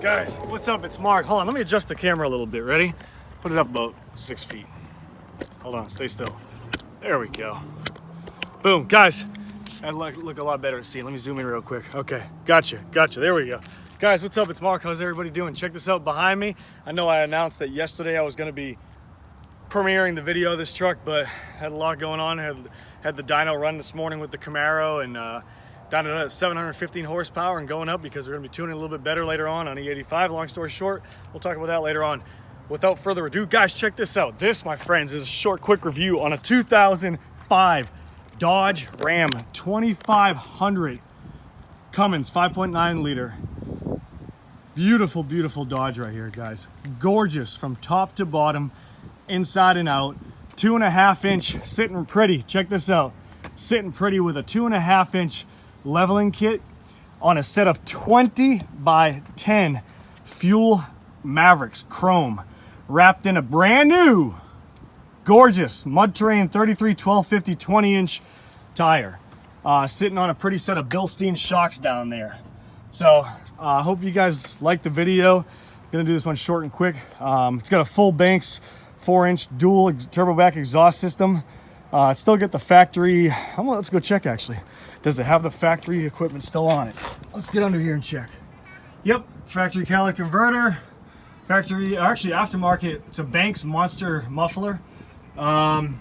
Guys, what's up? It's Mark. Hold on, let me adjust the camera a little bit. Ready? Put it up about 6 feet. Hold on, stay still. There we go. Boom, guys. That look a lot better to see. Let me zoom in real quick. Okay, gotcha. There we go. Guys, what's up? It's Mark. How's everybody doing? Check this out behind me. I know I announced that yesterday I was going to be premiering the video of this truck, but had a lot going on. Had the dyno run this morning with the Camaro and down to 715 horsepower and going up because we're going to be tuning a little bit better later on E85. Long story short, we'll talk about that later on. Without further ado, guys, check this out. This, my friends, is a short, quick review on a 2005 Dodge Ram 2500 Cummins 5.9 liter. Beautiful, beautiful Dodge right here, guys. Gorgeous from top to bottom, inside and out. 2.5 inch, sitting pretty. Check this out. Sitting pretty with a 2.5 inch leveling kit on a set of 20 by 10 fuel Mavericks chrome, wrapped in a brand new gorgeous mud terrain 33 1250 20 inch tire, sitting on a pretty set of Bilstein shocks down there. So I hope you guys like the video. Gonna do this one short and quick. It's got a full Banks 4-inch dual turbo back exhaust system. Still get the factory. Let's go check actually. Does it have the factory equipment still on it? Let's get under here and check. Yep, factory catalytic converter. Factory, actually aftermarket, it's a Banks Monster muffler. And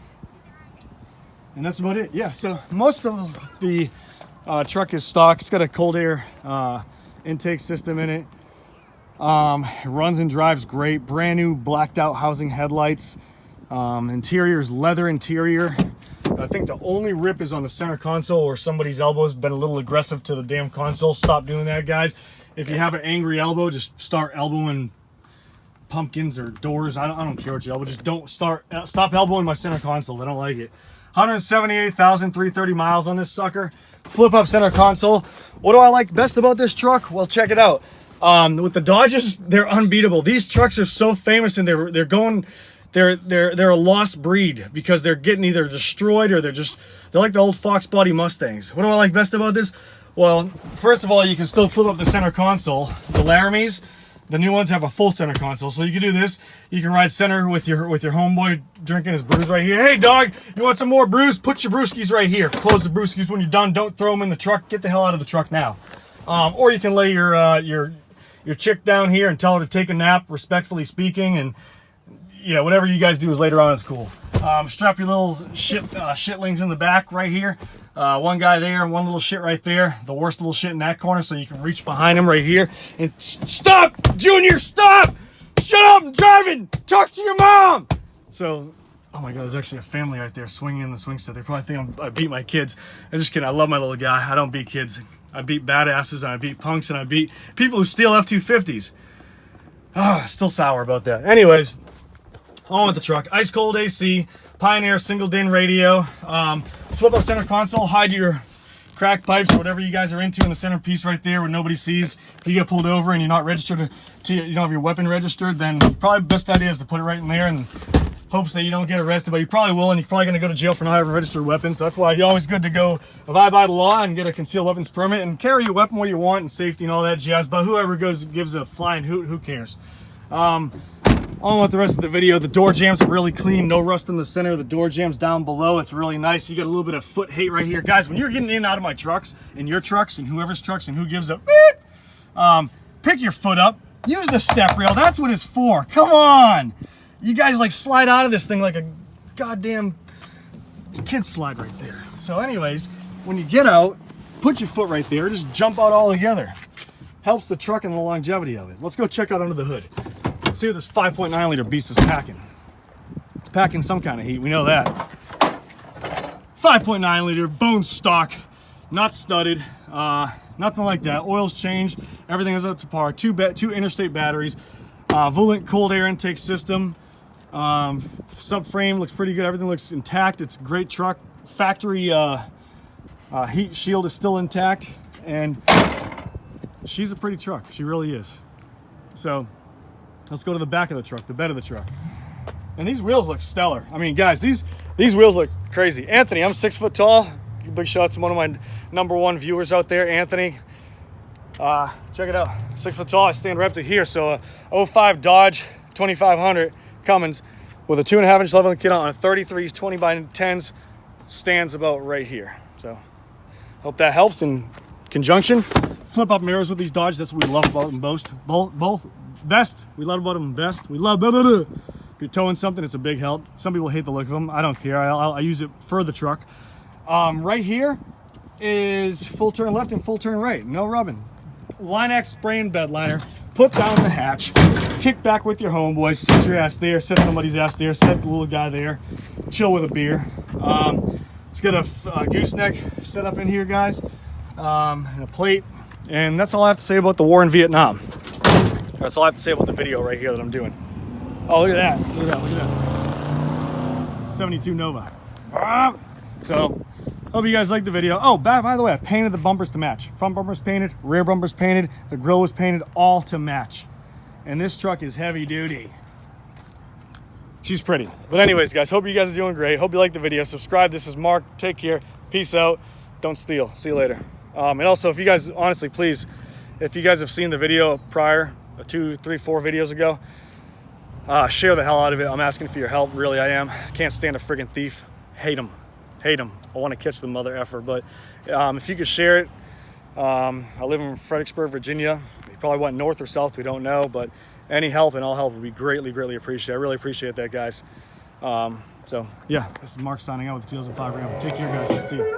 that's about it. Yeah, so most of the truck is stock. It's got a cold air intake system in it. It runs and drives great. Brand new blacked out housing headlights. Interior is leather interior. I think the only rip is on the center console where somebody's elbow's been a little aggressive to the damn console. Stop doing that, guys. If you have an angry elbow, just start elbowing pumpkins or doors. I don't care what you elbow. Just don't stop elbowing my center consoles. I don't like it. 178,330 miles on this sucker. Flip up center console. What do I like best about this truck? Well, check it out. With the Dodges, they're unbeatable. These trucks are so famous, and they're a lost breed because they're getting either destroyed or they're like the old Fox body Mustangs. What do I like best about this? Well, first of all, you can still flip up the center console. The LARAMIEs, the new ones have a full center console, so you can do this. You can ride center with your homeboy drinking his brews right here. Hey dog, you want some more brews? Put your brewskis right here. Close the brewskis when you're done. Don't throw them in the truck. Get the hell out of the truck now. Or you can lay your chick down here and tell her to take a nap, respectfully speaking, and yeah, whatever you guys do is later on, it's cool. Strap your little shitlings in the back right here. One guy there and one little shit right there. The worst little shit in that corner, so you can reach behind him right here. And stop, Junior, stop! Shut up, I'm driving! Talk to your mom! So, oh my God, there's actually a family right there swinging in the swing set. They probably think I beat my kids. I'm just kidding, I love my little guy. I don't beat kids. I beat badasses, and I beat punks, and I beat people who steal F-250s. Still sour about that. Anyways, on with the truck. Ice cold AC, Pioneer single DIN radio, flip up center console, hide your crack pipes or whatever you guys are into in the centerpiece right there where nobody sees. If you get pulled over and you're not registered, you don't have your weapon registered, then probably the best idea is to put it right in there in hopes that you don't get arrested, but you probably will, and you're probably going to go to jail for not having a registered weapon. So that's why it's always good to go abide by the law and get a concealed weapons permit and carry your weapon where you want and safety and all that jazz. But whoever gives a flying hoot, who cares? On with the rest of the video. The door jams are really clean, no rust in the center. The door jams down below, it's really nice. You got a little bit of foot hate right here. Guys, when you're getting in and out of my trucks and your trucks and whoever's trucks and who gives a beep, pick your foot up, use the step rail. That's what it's for. Come on, you guys like slide out of this thing like a goddamn kid slide right there. So anyways, when you get out, put your foot right there, just jump out all together. Helps the truck and the longevity of it. Let's go check out under the hood. See what this 5.9 liter beast is packing. It's packing some kind of heat, we know that. 5.9 liter, bone stock, not studded, nothing like that. Oil's changed, everything is up to par. Two interstate batteries, Volant cold air intake system. Subframe looks pretty good, everything looks intact. It's a great truck. Factory heat shield is still intact, and she's a pretty truck, she really is. So let's go to the back of the truck, the bed of the truck. And these wheels look stellar. I mean, guys, these wheels look crazy. Anthony, I'm 6 foot tall. Big shout out to one of my #1 viewers out there, Anthony. Check it out, 6 foot tall. I stand right up to here. So a 05 Dodge 2500 Cummins with a 2.5-inch leveling kit on a 33s 20x10s stands about right here. So hope that helps in conjunction. Flip up mirrors with these Dodge. That's what we love about them most. Both best. We love about them best. We love. If you're towing something, it's a big help. Some people hate the look of them. I don't care. I use it for the truck. Right here is full turn left and full turn right. No rubbing. LineX spray and bed liner. Put down the hatch. Kick back with your homeboys. Sit your ass there. Sit somebody's ass there. Sit the little guy there. Chill with a beer. Let's get a gooseneck set up in here, guys, and a plate. And that's all I have to say about the war in Vietnam. That's all I have to say about the video right here that I'm doing. Oh, look at that. Look at that. Look at that. 72 Nova. So, hope you guys liked the video. Oh, by the way, I painted the bumpers to match. Front bumper's painted, rear bumper's painted, the grill was painted, all to match. And this truck is heavy duty. She's pretty. But anyways, guys, hope you guys are doing great. Hope you liked the video. Subscribe. This is Mark. Take care. Peace out. Don't steal. See you later. And also, if you guys, honestly, please, if you guys have seen the video prior, 2, 3, 4 videos ago, share the hell out of it. I'm asking for your help. Really, I am. Can't stand a friggin' thief. Hate them. Hate them. I want to catch the mother effer. But if you could share it, I live in Fredericksburg, Virginia. You probably went north or south. We don't know. But any help and all help would be greatly, greatly appreciated. I really appreciate that, guys. So, yeah, this is Mark signing out with the 2005 Ram. Take care, guys. See you.